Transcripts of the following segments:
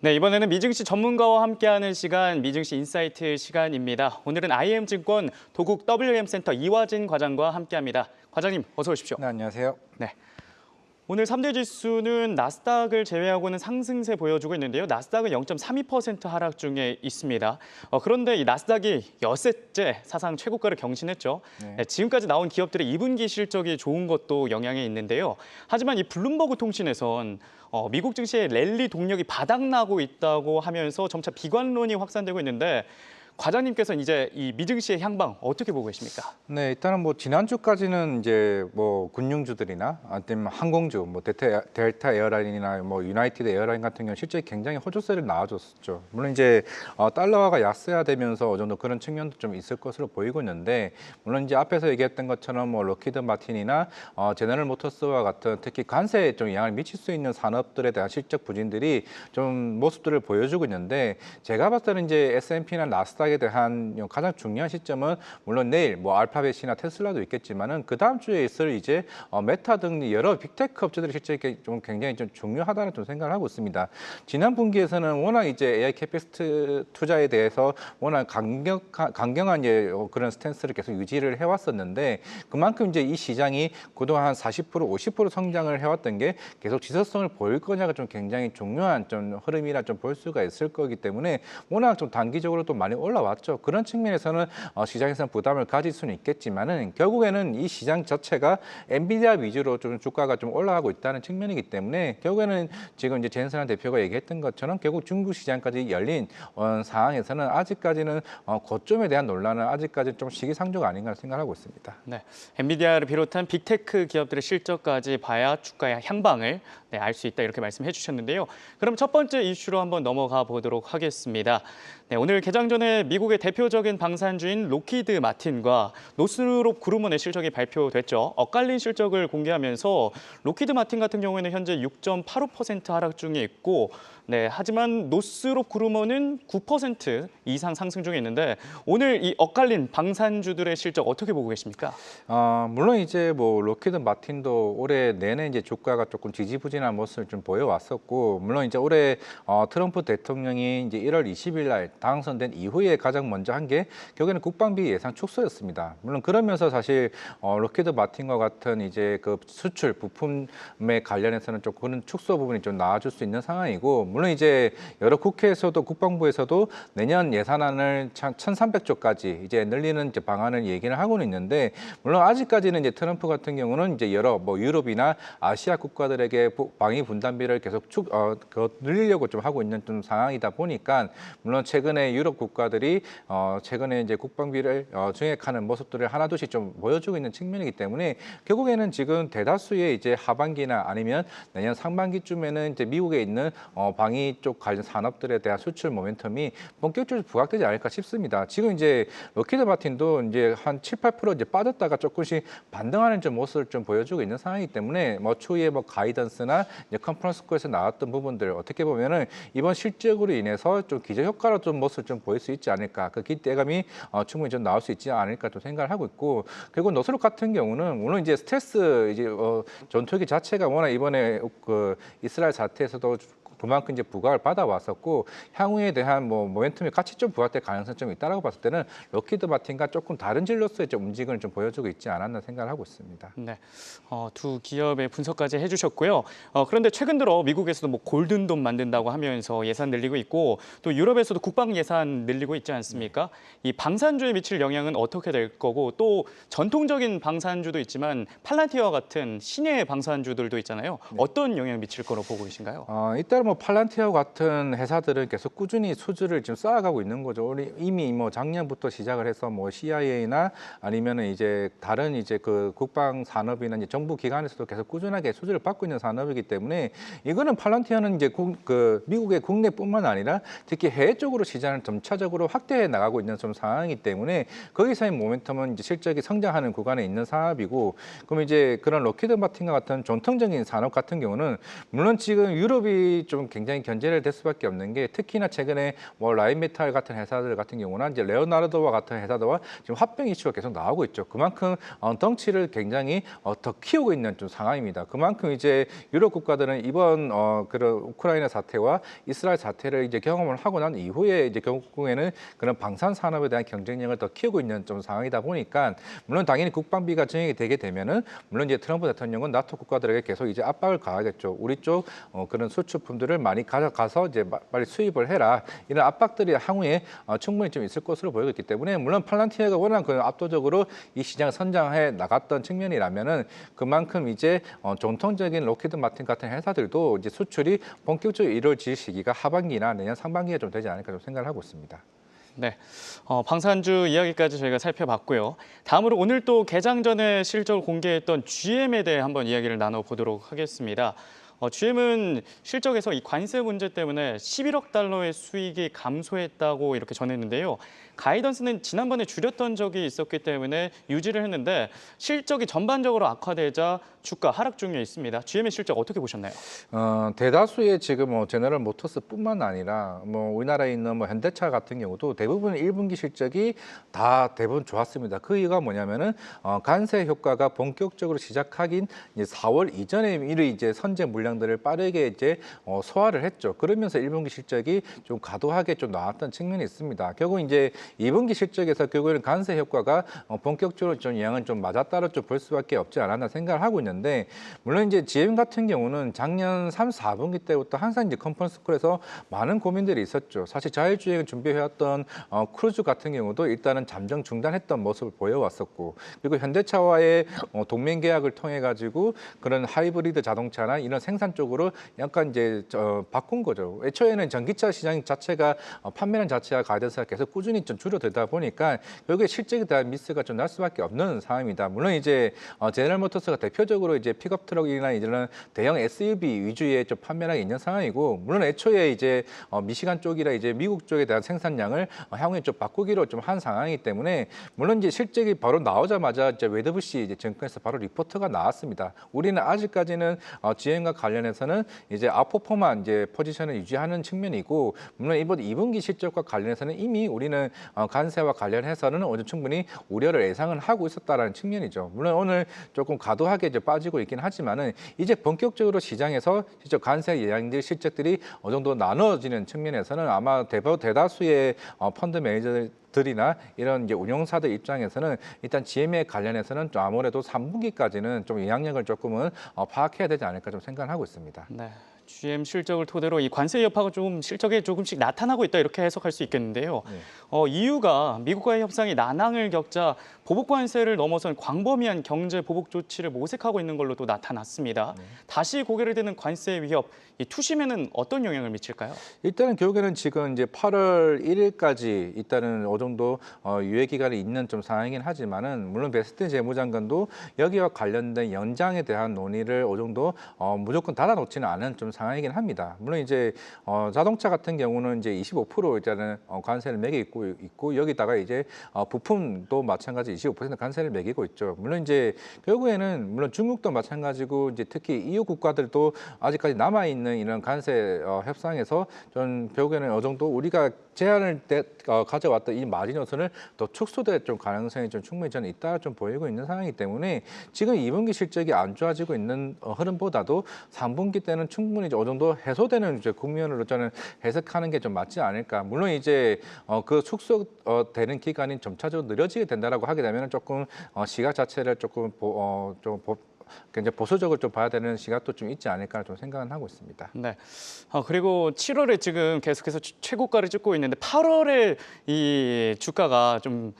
네, 이번에는 미증시 전문가와 함께하는 시간, 미증시 인사이트 시간입니다. 오늘은 IM증권 도국 WM센터 이화진 과장과 함께합니다. 과장님, 어서 오십시오. 네, 안녕하세요. 네, 오늘 3대 지수는 나스닥을 제외하고는 상승세 보여주고 있는데요. 나스닥은 0.32% 하락 중에 있습니다. 그런데 이 나스닥이 엿새째 사상 최고가를 경신했죠. 네. 지금까지 나온 기업들의 2분기 실적이 좋은 것도 영향이 있는데요. 하지만 이 블룸버그 통신에선 미국 증시의 랠리 동력이 바닥나고 있다고 하면서 점차 비관론이 확산되고 있는데 과장님께서는 이제 이 미증시의 향방 어떻게 보고 계십니까? 네, 일단은 뭐 지난주까지는 이제 뭐 금융주들이나 아니면 항공주, 뭐 델타 에어라인이나 뭐 유나이티드 에어라인 같은 경우 실제 굉장히 호조세를 나와줬었죠. 물론 이제 달러화가 약세화되면서 어느 정도 그런 측면도 좀 있을 것으로 보이고 있는데, 물론 이제 앞에서 얘기했던 것처럼 뭐 록히드 마틴이나 제너럴 모터스와 같은 특히 관세에 좀 영향을 미칠 수 있는 산업들에 대한 실적 부진들이 좀 모습들을 보여주고 있는데, 제가 봤을 때는 이제 S&P나 나스닥 에 대한 가장 중요한 시점은 물론 내일 뭐 알파벳이나 테슬라도 있겠지만은 그 다음 주에 있을 이제 메타 등 여러 빅테크 업체들이 실제 좀 굉장히 좀 중요하다는 좀 생각을 하고 있습니다. 지난 분기에서는 워낙 이제 AI 캐피스트 투자에 대해서 워낙 강경한 그런 스탠스를 계속 유지를 해왔었는데, 그만큼 이제 이 시장이 그동안 한 40%, 50% 성장을 해왔던 게 계속 지속성을 보일 거냐가 좀 굉장히 중요한 좀 흐름이라 좀 볼 수가 있을 거기 때문에 워낙 좀 단기적으로 또 많이 올라왔죠. 그런 측면에서는 시장에서는 부담을 가질 수는 있겠지만은 결국에는 이 시장 자체가 엔비디아 위주로 좀 주가가 좀 올라가고 있다는 측면이기 때문에 결국에는 지금 이제 젠슨한 대표가 얘기했던 것처럼 결국 중국 시장까지 열린 상황에서는 아직까지는 고점에 대한 논란은 아직까지 좀 시기상조가 아닌가 생각하고 있습니다. 네, 엔비디아를 비롯한 빅테크 기업들의 실적까지 봐야 주가의 향방을 알 수 있다 이렇게 말씀해 주셨는데요. 그럼 첫 번째 이슈로 한번 넘어가 보도록 하겠습니다. 네, 오늘 개장 전에 미국의 대표적인 방산주인 록히드 마틴과 노스롭 그루먼의 실적이 발표됐죠. 엇갈린 실적을 공개하면서 록히드 마틴 같은 경우에는 현재 6.85% 하락 중에 있고, 하지만 노스롭 그루먼은 9% 이상 상승 중에 있는데 오늘 이 엇갈린 방산주들의 실적 어떻게 보고 계십니까? 물론 이제 뭐 록히드 마틴도 올해 내내 이제 주가가 조금 지지부진한 모습을 좀 보여왔었고, 물론 이제 올해 트럼프 대통령이 이제 1월 20일 날 당선된 이후에 가장 먼저 한 게 결국에는 국방비 예산 축소였습니다. 물론 그러면서 사실 록히드 마틴과 같은 이제 그 수출 부품에 관련해서는 좀 그런 축소 부분이 좀 나와줄 수 있는 상황이고, 물론 이제 여러 국회에서도 국방부에서도 내년 예산안을 1,300조까지 이제 늘리는 이제 방안을 얘기를 하고는 있는데, 물론 아직까지는 이제 트럼프 같은 경우는 이제 여러 뭐 유럽이나 아시아 국가들에게 방위 분담비를 계속 늘리려고 좀 하고 있는 좀 상황이다 보니까, 물론 최근에 유럽 국가들이 최근에 이제 국방비를 증액하는 모습들을 하나둘씩 좀 보여주고 있는 측면이기 때문에 결국에는 지금 대다수의 이제 하반기나 아니면 내년 상반기쯤에는 이제 미국에 있는 방위 쪽 관련 산업들에 대한 수출 모멘텀이 본격적으로 부각되지 않을까 싶습니다. 지금 이제 록히드 마틴도 이제 한 7, 8% 이제 빠졌다가 조금씩 반등하는 좀 모습을 좀 보여주고 있는 상황이기 때문에 뭐 추후에 뭐 가이던스나 이제 컨퍼런스 콜에서 나왔던 부분들 어떻게 보면은 이번 실적으로 인해서 좀 기저 효과로 좀 모습을 좀 보일 수 있지 않을까, 그 기대감이 충분히 좀 나올 수 있지 않을까 좀 생각을 하고 있고, 그리고 노스롭 같은 경우는 물론 이제 스텔스 이제 전투기 자체가 워낙 이번에 그 이스라엘 사태에서도 그만큼 이제 부각을 받아왔었고, 향후에 대한 뭐 모멘텀이 같이 좀 부각될 가능성이 좀 있다라고 봤을 때는 록히드 마틴과 조금 다른 진로서의 좀 움직임을 좀 보여주고 있지 않았나 생각을 하고 있습니다. 네, 두 기업의 분석까지 해주셨고요. 그런데 최근 들어 미국에서도 뭐 골든돔 만든다고 하면서 예산 늘리고 있고, 또 유럽에서도 국방 예산 늘리고 있지 않습니까? 이 방산주에 미칠 영향은 어떻게 될 거고, 또 전통적인 방산주도 있지만 팔란티어와 같은 신의 방산주들도 있잖아요. 어떤 영향을 미칠 거로 보고 계신가요? 일단 뭐 팔란티어 같은 회사들은 계속 꾸준히 수주를 지금 쌓아가고 있는 거죠. 우리 이미 뭐 작년부터 시작을 해서 뭐 CIA나 아니면은 이제 다른 이제 그 국방 산업이나 이제 정부 기관에서도 계속 꾸준하게 수주를 받고 있는 산업이기 때문에, 이거는 팔란티어는 이제 그 미국의 국내뿐만 아니라 특히 해외 쪽으로 시장을 점차적으로 확대해 나가고 있는 좀 상황이기 때문에 거기서의 모멘텀은 이제 실적이 성장하는 구간에 있는 산업이고, 그럼 이제 그런 록히드 마틴과 같은 전통적인 산업 같은 경우는 물론 지금 유럽이 좀 좀 굉장히 견제를 될 수밖에 없는 게 특히나 최근에 뭐 라인메탈 같은 회사들 같은 경우는 이제 레오나르도와 같은 회사들과 지금 합병 이슈가 계속 나오고 있죠. 그만큼 덩치를 굉장히 더 키우고 있는 좀 상황입니다. 그만큼 이제 유럽 국가들은 이번 그런 우크라이나 사태와 이스라엘 사태를 이제 경험을 하고 난 이후에 이제 결국에는 그런 방산 산업에 대한 경쟁력을 더 키우고 있는 좀 상황이다 보니까 물론 당연히 국방비가 증액이 되게 되면은 물론 이제 트럼프 대통령은 나토 국가들에게 계속 이제 압박을 가하겠죠. 우리 쪽 그런 수출품들을 많이 가져가서 이제 빨리 수입을 해라. 이런 압박들이 향후에 충분히 좀 있을 것으로 보이고 있기 때문에 물론 팔란티에가 워낙 그 압도적으로 이 시장을 선장해 나갔던 측면이라면은 그만큼 이제 전통적인 로키드 마틴 같은 회사들도 이제 수출이 본격적으로 이루어질 시기가 하반기나 내년 상반기에 좀 되지 않을까 좀 생각을 하고 있습니다. 네, 방산주 이야기까지 저희가 살펴봤고요. 다음으로 오늘 또 개장 전에 실적을 공개했던 GM에 대해 한번 이야기를 나눠보도록 하겠습니다. GM은 실적에서 이 관세 문제 때문에 11억 달러의 수익이 감소했다고 이렇게 전했는데요. 가이던스는 지난번에 줄였던 적이 있었기 때문에 유지를 했는데 실적이 전반적으로 악화되자 주가 하락 중에 있습니다. GM의 실적 어떻게 보셨나요? 대다수의 지금 제너럴 모터스뿐만 아니라 뭐 우리나라에 있는 뭐 현대차 같은 경우도 대부분 1분기 실적이 다 대부분 좋았습니다. 그 이유가 뭐냐면은 관세 효과가 본격적으로 시작하긴 이제 4월 이전에 미리 이제 선제 물량들을 빠르게 이제 소화를 했죠. 그러면서 1분기 실적이 좀 과도하게 좀 나왔던 측면이 있습니다. 결국 이제 2분기 실적에서 결국에는 관세 효과가 본격적으로 좀 영향을 좀 맞았다로 좀 볼 수밖에 없지 않았나 생각을 하고 있는데 물론 이제 GM 같은 경우는 작년 3, 4분기 때부터 항상 이제 컨퍼런스 콜에서 많은 고민들이 있었죠. 사실 자율주행을 준비해왔던 크루즈 같은 경우도 일단은 잠정 중단했던 모습을 보여왔었고 그리고 현대차와의 동맹 계약을 통해 가지고 그런 하이브리드 자동차나 이런 생산 쪽으로 약간 이제 바꾼 거죠. 애초에는 전기차 시장 자체가 판매량 자체가 가이던스가 계속 꾸준히 좀 줄어들다 보니까 결국에 실적에 대한 미스가 좀 날 수밖에 없는 상황입니다. 물론 이제 제너럴 모터스가 대표적으로 이제 픽업 트럭이나 이런 대형 SUV 위주의 좀 판매량이 있는 상황이고 물론 애초에 이제 미시간 쪽이라 이제 미국 쪽에 대한 생산량을 향후에 좀 바꾸기로 좀 한 상황이기 때문에 물론 이제 실적이 바로 나오자마자 이제 웨더부시 이제 증권에서 바로 리포트가 나왔습니다. 우리는 아직까지는 GM과 관련해서는 이제 아포포만 이제 포지션을 유지하는 측면이고 물론 이번 2분기 실적과 관련해서는 이미 우리는 관세와 관련해서는 어느 충분히 우려를 예상은 하고 있었다라는 측면이죠. 물론 오늘 조금 과도하게 이제 빠지고 있긴 하지만은 이제 본격적으로 시장에서 실적 관세 예상들 실적들이 어느 정도 나눠지는 측면에서는 아마 대다수의 펀드 매니저들이나 이런 이제 운용사들 입장에서는 일단 GM에 관련해서는 좀 아무래도 3분기까지는 좀 영향력을 조금은 파악해야 되지 않을까 좀 생각을 하고 있습니다. 네. GM 실적을 토대로 이 관세 여파가 좀 실적에 조금씩 나타나고 있다 이렇게 해석할 수 있겠는데요. 네. 이유가 미국과의 협상이 난항을 겪자 보복 관세를 넘어선 광범위한 경제 보복 조치를 모색하고 있는 걸로 또 나타났습니다. 네. 다시 고개를 드는 관세 위협, 이 투심에는 어떤 영향을 미칠까요? 일단은 결국에는 지금 이제 8월 1일까지 일단은 어느 정도 유예 기간이 있는 좀 상황이긴 하지만은 물론 베스트 재무장관도 여기와 관련된 연장에 대한 논의를 어느 정도 무조건 닫아놓지는 않은 좀 상황이긴 합니다. 물론 이제 자동차 같은 경우는 이제 25% 일단은 관세를 매기고 있고 여기다가 이제 부품도 마찬가지 25% 관세를 매기고 있죠. 물론 이제 결국에는 물론 중국도 마찬가지고 이제 특히 EU 국가들도 아직까지 남아 있는 이런 관세 협상에서 좀 결국에는 어느 정도 우리가 제한을 가져왔던 이 마진 요소는 더 축소될 좀 가능성이 좀 충분히 저는 있다 좀 보이고 있는 상황이기 때문에 지금 2분기 실적이 안 좋아지고 있는 흐름보다도 3분기 때는 충분히 어느 정도 해소되는 이제 국면으로 저는 해석하는 게 좀 맞지 않을까. 물론 이제 그 축소되는 기간이 점차적으로 느려지게 된다라고 하게 되면 조금 시각 자체를 조금 굉장히 보수적으로 좀 봐야 되는 시각도 좀 있지 않을까 좀 생각은 하고 있습니다. 네. 그리고 7월에 지금 계속해서 최고가를 찍고 있는데 8월에 이 주가가 좀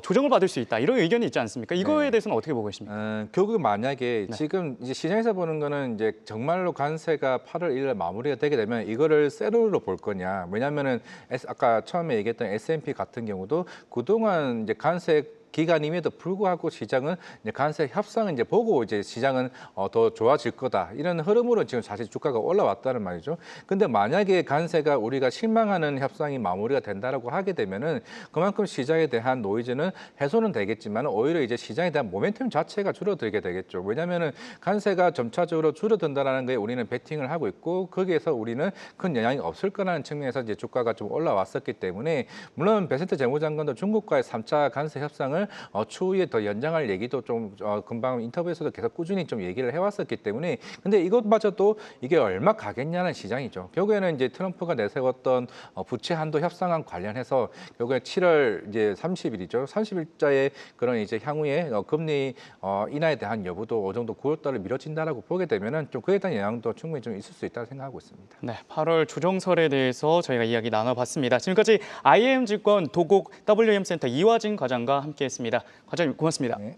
조정을 받을 수 있다 이런 의견이 있지 않습니까? 이거에 네. 대해서는 어떻게 보고 계십니까? 결국 만약에 네. 지금 이제 시장에서 보는 거는 이제 정말로 관세가 8월 1일 마무리가 되게 되면 이거를 세로로 볼 거냐? 왜냐하면은 아까 처음에 얘기했던 S&P 같은 경우도 그동안 이제 관세 기간임에도 불구하고 시장은 이제 관세 협상을 이제 보고 이제 시장은 더 좋아질 거다 이런 흐름으로 지금 사실 주가가 올라왔다는 말이죠. 근데 만약에 관세가 우리가 실망하는 협상이 마무리가 된다라고 하게 되면은 그만큼 시장에 대한 노이즈는 해소는 되겠지만 오히려 이제 시장에 대한 모멘텀 자체가 줄어들게 되겠죠. 왜냐하면은 관세가 점차적으로 줄어든다라는 거에 우리는 베팅을 하고 있고 거기에서 우리는 큰 영향이 없을 거라는 측면에서 이제 주가가 좀 올라왔었기 때문에 물론 베센트 재무장관도 중국과의 3차 관세 협상을 추후에 더 연장할 얘기도 좀 금방 인터뷰에서도 계속 꾸준히 좀 얘기를 해왔었기 때문에 근데 이것마저도 이게 얼마 가겠냐는 시장이죠. 결국에는 이제 트럼프가 내세웠던 부채 한도 협상안 관련해서 결국에 7월 이제 30일이죠. 30일자의 그런 이제 향후에 금리 인하에 대한 여부도 어느 정도 9월달에 미뤄진다라고 보게 되면은 좀 그에 대한 영향도 충분히 좀 있을 수 있다고 생각하고 있습니다. 네, 8월 조정설에 대해서 저희가 이야기 나눠봤습니다. 지금까지 IM증권 도곡 WM센터 이화진 과장과 함께했습니다. 과장님 고맙습니다. 네.